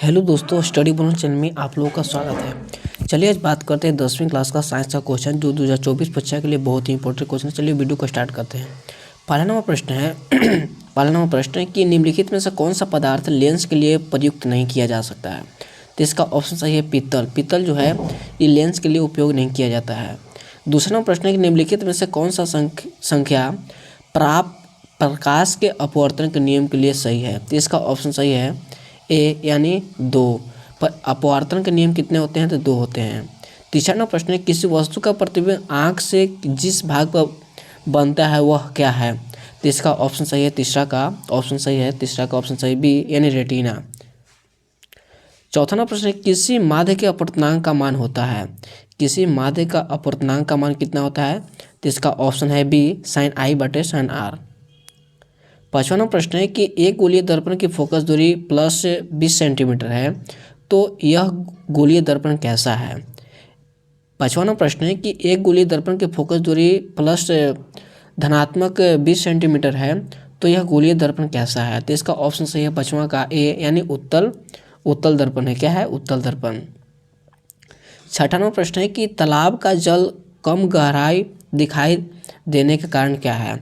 Hello दोस्तों, study bonus channel में आप लोगों का स्वागत है। चलिए आज बात करते हैं 10वीं क्लास का साइंस का क्वेश्चन जो 2024 परीक्षा के लिए बहुत ही इंपॉर्टेंट क्वेश्चन है। चलिए वीडियो को स्टार्ट करते हैं। पहला नंबर प्रश्न है पहला नंबर प्रश्न है कि निम्नलिखित में से कौन सा पदार्थ लेंस के लिए प्रयुक्त नहीं किया जा सकता है। तो इसका ऑप्शन सही है पीतल। पीतल जो है ये लेंस के लिए उपयोग नहीं किया जाता है। दूसरा नंबर प्रश्न है कि निम्नलिखित में से कौन सा संख्या प्राप्त प्रकाश के अपवर्तन के नियम के लिए सही है। तो इसका ऑप्शन सही है ए यानी 2। पर अपवर्तन के नियम कितने होते हैं? तो 2 होते हैं। तीसरा नंबर प्रश्न है किसी वस्तु का प्रतिबिंब आँख से जिस भाग पर बनता है वह क्या है। तो इसका ऑप्शन सही है तीसरा का ऑप्शन सही बी यानी रेटिना। चौथा नंबर प्रश्न है किसी माध्य के अपवर्तनांक का मान होता है। किसी माध्य का अपवर्तनांक का मान कितना होता है? तो इसका ऑप्शन है बी sin I बटे sin R। पाँचवा नंबर प्रश्न है कि एक गोलीय दर्पण की फोकस दूरी प्लस 20 सेंटीमीटर है, तो यह गोलीय दर्पण कैसा है। पाँचवा नंबर प्रश्न है कि एक गोलीय दर्पण की फोकस दूरी प्लस धनात्मक 20 सेंटीमीटर है, तो यह गोलीय दर्पण कैसा है। तो इसका ऑप्शन सही है पाँचवा का ए यानी उत्तल दर्पण है। क्या है? उत्तल दर्पण। छठा नंबर प्रश्न है कि तालाब का जल कम गहराई दिखाई देने का कारण क्या है।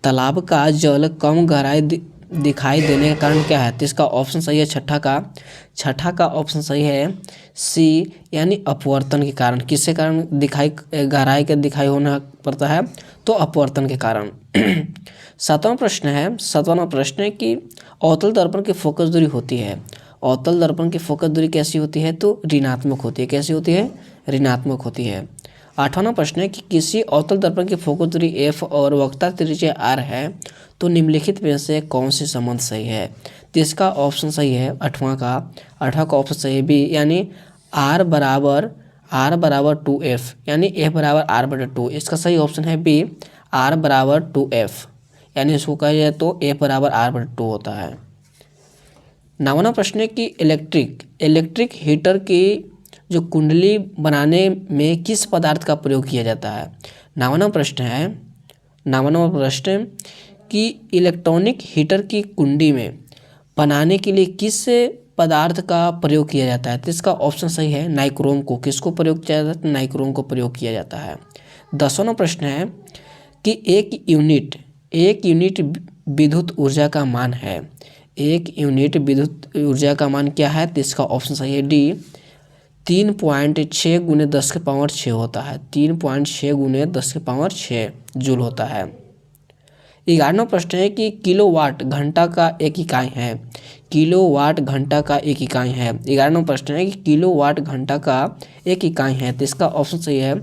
तालाब का जल कम गहराई दिखाई देने का कारण क्या है। तो इसका ऑप्शन सही है छठा का ऑप्शन सही है सी यानी अपवर्तन के कारण। किसके कारण गहराई का दिखाई होना पड़ता है? तो अपवर्तन के कारण। सातवां प्रश्न है कि अवतल दर्पण की फोकस दूरी होती है। अवतल दर्पण की फोकस दूरी कैसी होती है? तो ऋणात्मक होती है। कैसी होती है? ऋणात्मक होती है। आठवां प्रश्न है कि किसी अवतल दर्पण की फोकस दूरी f और वक्रता त्रिज्या r है, तो निम्नलिखित में से कौन सी संबंध सही है। तो इसका ऑप्शन सही है आठवां का ऑप्शन सही है बी यानी r बराबर 2f यानी f बराबर r बटे 2। इसका सही ऑप्शन है बी r बराबर 2f यानी इसको कहा जाए तो f बराबर r बटे 2 होता है। नौवां प्रश्न है कि इलेक्ट्रिक हीटर की जो कुंडली बनाने में किस पदार्थ का प्रयोग किया जाता है। नौवां प्रश्न कि इलेक्ट्रॉनिक हीटर की कुंडी में बनाने के लिए किस पदार्थ का प्रयोग किया जाता है। तो इसका ऑप्शन सही है नाइक्रोम को। किसको प्रयोग किया जाता है? तो नाइक्रोम को प्रयोग किया जाता है। 10वां प्रश्न है कि एक यूनिट विद्युत ऊर्जा का मान है। एक यूनिट विद्युत ऊर्जा का मान क्या है? तो इसका ऑप्शन सही है डी 3.6 × 10⁻6 होता है। 3.6 × 10⁻6 जूल होता है। 11वां प्रश्न है कि किलोवाट घंटा का एक इकाई है। किलोवाट घंटा का एक इकाई है। 11वां प्रश्न है कि किलोवाट घंटा का एक इकाई है। तो इसका ऑप्शन सही है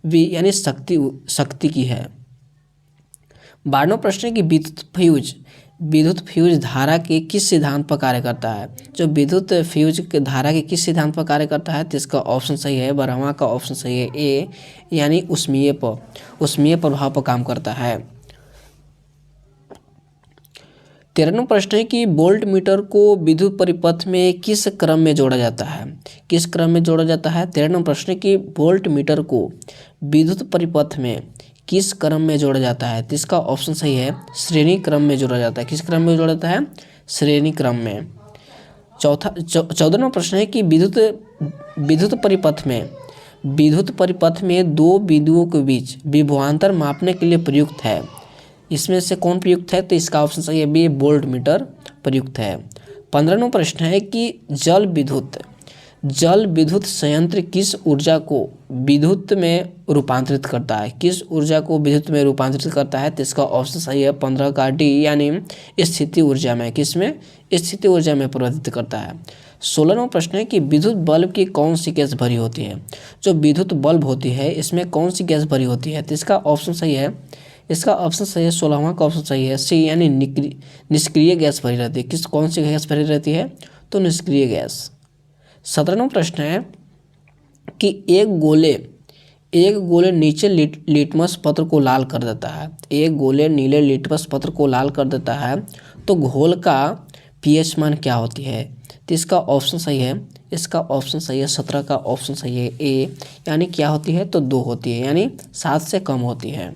बी यानी शक्ति की है। 12वां प्रश्न है कि विद्युत फ्यूज धारा के किस सिद्धांत पर कार्य करता है। जो विद्युत फ्यूज के धारा के किस सिद्धांत पर कार्य करता है? तो इसका ऑप्शन सही है 12वां का ऑप्शन सही है ए यानी ऊष्मीय प्रभाव पर काम करता है। 13वां प्रश्न है कि वोल्ट मीटर को विद्युत परिपथ में किस क्रम में जोड़ा जाता है। किस क्रम में जोड़ा जाता है? 13वां प्रश्न है कि वोल्ट मीटर को विद्युत परिपथ में किस क्रम में जोड़ा जाता है। तो इसका ऑप्शन सही है श्रेणी क्रम में जोड़ा जाता है। किस क्रम में जोड़ा जाता है? श्रेणी क्रम में। 14वां प्रश्न है कि विद्युत परिपथ में दो बिंदुओं के बीच विभवांतर मापने के लिए प्रयुक्त है। इसमें से कौन प्रयुक्त है? तो इसका ऑप्शन सही है बी वोल्ट मीटर प्रयुक्त है। 15वां प्रश्न है कि जल विद्युत संयंत्र किस ऊर्जा को विद्युत में रूपांतरित करता है। किस ऊर्जा को विद्युत में रूपांतरित करता है? तो इसका ऑप्शन सही है 15 का डी यानी स्थिति ऊर्जा में। किसमें? स्थिति ऊर्जा में परिवर्तित करता है। 16वां प्रश्न है कि विद्युत बल्ब की कौन सी गैस भरी होती है। जो विद्युत बल्ब होती है इसमें कौन सी गैस भरी होती है? तो इसका ऑप्शन सही है 16वां का ऑप्शन सही है सी यानी निष्क्रिय गैस भरी रहती है। कौन सी गैस भरी रहती है? तो निष्क्रिय गैस। 17वां प्रश्न है कि एक गोले नीचे लिटमस पत्र को लाल कर देता है। एक गोले नीले लिटमस पत्र को लाल कर देता है, तो घोल का pH मान क्या होती है। तो इसका ऑप्शन सही है 17 का ऑप्शन सही है ए यानी क्या होती है? तो 2 होती है यानी 7 से कम होती है।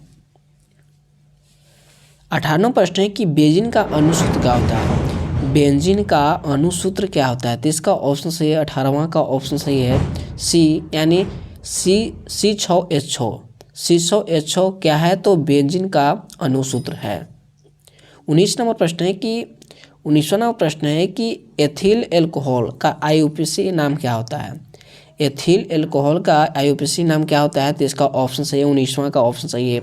18वां प्रश्न है कि बेंजीन का अणु सूत्र क्या होता है। बेंजीन का अणुसूत्र क्या होता है? तो इसका ऑप्शन सही है 18वां का ऑप्शन सही है सी, यानी C6H6। C6H6 क्या है? तो बेंजीन का अणुसूत्र है। 19वां नंबर प्रश्न है कि एथिल एल्कोहल का IUPAC नाम क्या होता है? एथिल एल्कोहल का IUPAC नाम क्या होता है? तो इसका ऑप्शन सही है 19वां का ऑप्शन सही है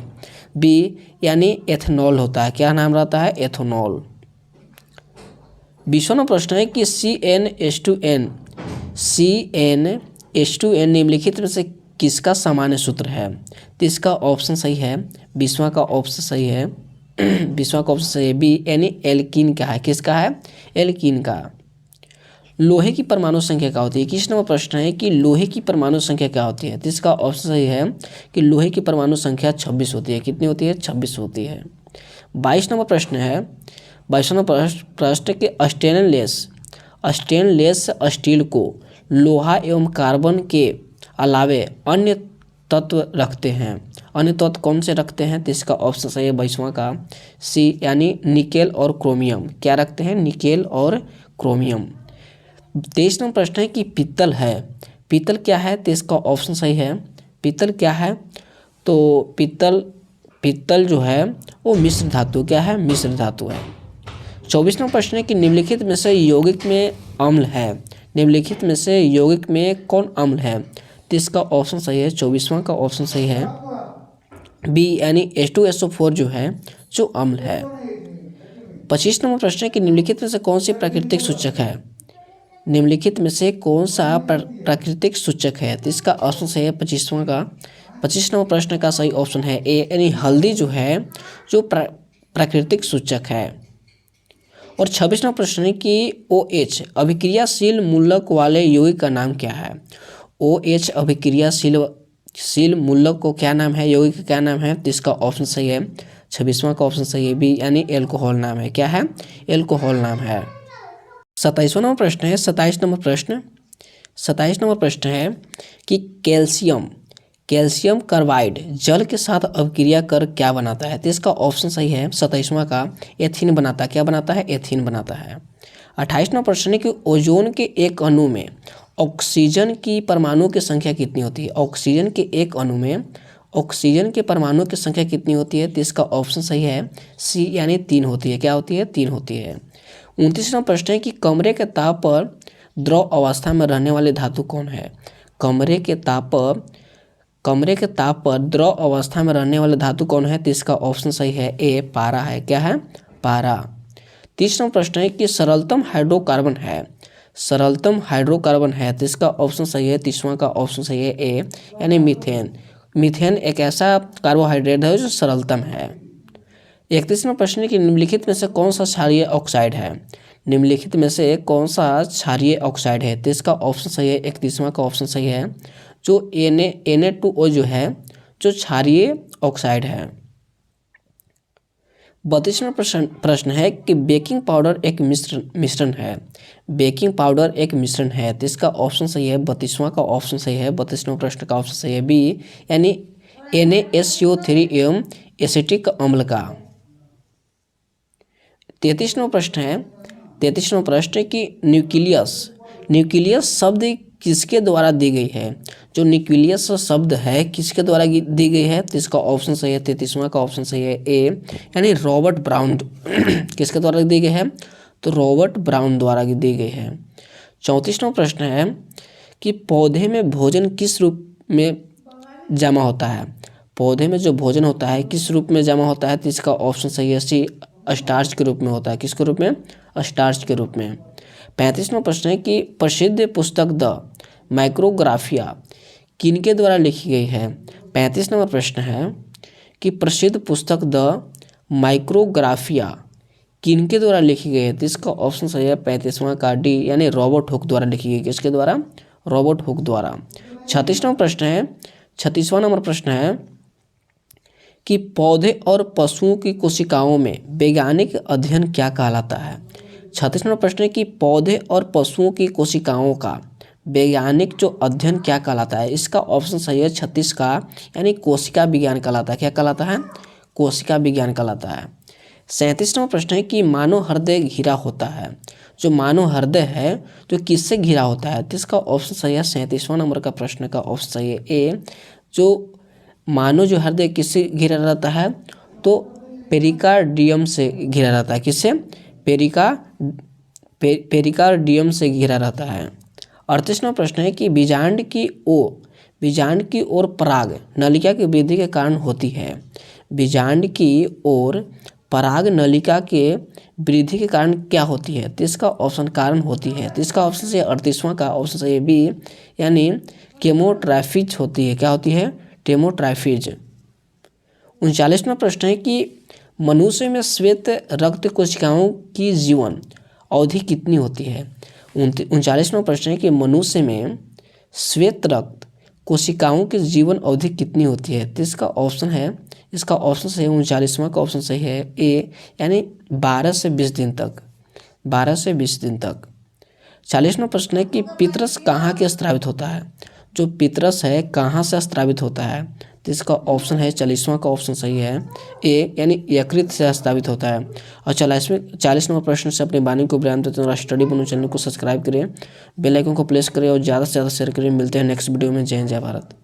बी, यानी एथेनॉल होता है। क्या नाम रहता है? एथेनॉल। 20वां प्रश्न है कि CnH2n निम्नलिखित में से किसका सामान्य सूत्र है? तो इसका ऑप्शन सही है 20वां का ऑप्शन सही है 20वां का ऑप्शन सही है बी, यानी एल्कीन का है। किसका है? एल्कीन का। लोहे की परमाणु संख्या क्या होती है? 21 नंबर प्रश्न है कि लोहे की परमाणु संख्या क्या होती है? तो इसका ऑप्शन सही है कि लोहे की परमाणु संख्या 26 होती है। कितनी होती है? 26 होती है। 22 नंबर प्रश्न है 22वां नंबर प्रश्न के स्टेनलेस स्टील को लोहा एवं कार्बन के अलावे अन्य तत्व रखते हैं। अन्य तत्व कौन से रखते हैं? तो इसका ऑप्शन सही है 22वां का सी, यानी निकेल और क्रोमियम। क्या रखते हैं? निकेल और क्रोमियम। 23 नंबर प्रश्न है कि पीतल है। पीतल क्या है? तो इसका ऑप्शन सही है पीतल क्या है? तो पीतल जो है वो मिश्र धातु। क्या है? मिश्र धातु है। 24 नंबर प्रश्न है कि निम्नलिखित में से यौगिक में अम्ल है। निम्नलिखित में से यौगिक में कौन अम्ल है? तो इसका ऑप्शन सही है 24वां का ऑप्शन सही है बी, यानी H2SO4 जो है जो अम्ल है। 25 नंबर प्रश्न है कि निम्नलिखित में से कौन सी प्राकृतिक सूचक है? निम्नलिखित में से कौन सा प्राकृतिक सूचक है? तो इसका ऑप्शन सही है 25वां का 25 नंबर प्रश्न का सही ऑप्शन है ए, यानी हल्दी जो है जो प्राकृतिक सूचक है। और 26वां प्रश्न है कि OH अभिक्रियाशील मूलक वाले यौगिक का नाम क्या है? OH अभिक्रियाशील मूलक को क्या नाम है? यौगिक का क्या नाम है? तो इसका ऑप्शन सही है 26वां का ऑप्शन सही है बी, यानी एल्कोहल नाम है। क्या है? एल्कोहल नाम है। 27वां नंबर प्रश्न है 27 नंबर प्रश्न है कि कैल्शियम कार्बाइड जल के साथ अभिक्रिया कर क्या बनाता है? तो इसका ऑप्शन सही है 27वां का एथीन बनाता है। क्या बनाता है? एथीन बनाता है। 28 नंबर प्रश्न है कि ओजोन के एक अणु में ऑक्सीजन की परमाणु की संख्या कितनी होती है? ऑक्सीजन के एक अणु में ऑक्सीजन के परमाणु की संख्या कितनी होती है? तो इसका ऑप्शन सही है सी, यानी 3 होती है। क्या होती है? 3 होती है। 29वां प्रश्न है कि कमरे के ताप पर द्रव अवस्था में रहने वाली धातु कौन है? कमरे के ताप पर द्रव अवस्था में रहने वाली धातु कौन है? तो इसका ऑप्शन सही है ए, पारा है। क्या है? पारा। 30वां प्रश्न है कि सरलतम हाइड्रोकार्बन है। तो इसका ऑप्शन सही है 30वां का ऑप्शन सही है ए, यानी मीथेन। मीथेन एक ऐसा कार्बोहाइड्रेट है जो सरलतम है। 31वां प्रश्न है कि निम्नलिखित में से कौन सा क्षारीय ऑक्साइड है? निम्नलिखित में से कौन सा क्षारीय ऑक्साइड है? तो इसका ऑप्शन सही है 31वां का ऑप्शन सही है जो Na2O जो है जो क्षारीय ऑक्साइड है। 32वां प्रश्न है कि बेकिंग पाउडर एक मिश्रण है। बेकिंग पाउडर एक मिश्रण है। तो इसका ऑप्शन सही है 32वां का ऑप्शन सही है 32वां प्रश्न का ऑप्शन सही है बी, यानी NaCO3 एवं एसिटिक अम्ल का। 33वां प्रश्न है कि न्यूक्लियस शब्द किसके द्वारा दी गई है? जो न्यूक्लियस शब्द है किसके द्वारा दी गई है? तो इसका ऑप्शन सही है 33वां का ऑप्शन सही है ए, यानी रॉबर्ट ब्राउन। किसके द्वारा दी गई है? तो रॉबर्ट ब्राउन द्वारा दी गई है। 34वां प्रश्न है कि पौधे में भोजन किस रूप में जमा होता है? पौधे में जो भोजन होता है किस रूप में जमा होता है? तो इसका ऑप्शन सही है सी, स्टार्च के रूप में होता है। किसके रूप में? स्टार्च के रूप में। 35वां प्रश्न है कि प्रसिद्ध पुस्तक द माइक्रोग्राफिया किनके द्वारा लिखी गई है? 35 नंबर प्रश्न है कि प्रसिद्ध पुस्तक द माइक्रोग्राफिया किनके द्वारा लिखी गई है? तो इसका ऑप्शन सही है 35वां का डी, यानी रॉबर्ट हुक द्वारा लिखी गई। किसके द्वारा? रॉबर्ट हुक द्वारा। 36वां नंबर प्रश्न है कि पौधे और पशुओं की कोशिकाओं में वैज्ञानिक अध्ययन क्या कहलाता है? 36वां नंबर प्रश्न है कि पौधे और पशुओं की कोशिकाओं का वैज्ञानिक जो अध्ययन क्या कहलाता है? इसका ऑप्शन सही है 36 का, यानी कोशिका विज्ञान कहलाता है। क्या कहलाता है? कोशिका विज्ञान कहलाता है। 37वां प्रश्न है कि मानव हृदय घिरा होता है। जो मानव हृदय है तो किससे घिरा होता है? तो इसका ऑप्शन सही है 37वां नंबर का प्रश्न का ऑप्शन सही है ए। जो मानव जो हृदय किससे घिरा रहता है? तो पेरिकार्डियम से घिरा रहता है। किससे? पेरिकार्डियम से घिरा रहता है। 38वां प्रश्न है कि बीजांड की ओर पराग नलिका की वृद्धि के कारण होती है। बीजांड की ओर पराग नलिका के वृद्धि के कारण क्या होती है? तो इसका ऑप्शन कारण होती है। तो इसका ऑप्शन से 38वां का ऑप्शन सही है बी, यानी केमोट्राफिज होती है। क्या होती है? केमोट्राफिज। 39वां प्रश्न है कि मनुष्य में श्वेत रक्त कोशिकाओं की जीवन अवधि कितनी होती है? 39वां प्रश्न है कि मनुष्य में श्वेत रक्त कोशिकाओं की जीवन अवधि कितनी होती है? तो इसका ऑप्शन सही है 39वां का ऑप्शन सही है ए, यानी 12 से 20 दिन तक। 12 से 20 दिन तक। 40वां प्रश्न है कि पितरस कहाँ के स्त्रावित होता है? जो पितरस है कहाँ से स्त्रावित होता है? तो इसका ऑप्शन है 40वां का ऑप्शन सही है ए, यानी यकृत से स्त्रावित होता है। और 40 नंबर प्रश्न से अपने वाणी को बयान देते हैं। स्टडी बनू चैनल को सब्सक्राइब करें, बेल आइकन को प्रेस करें और ज़्यादा से ज़्यादा शेयर करें। मिलते हैं नेक्स्ट वीडियो में। जय हिंद, जय भारत।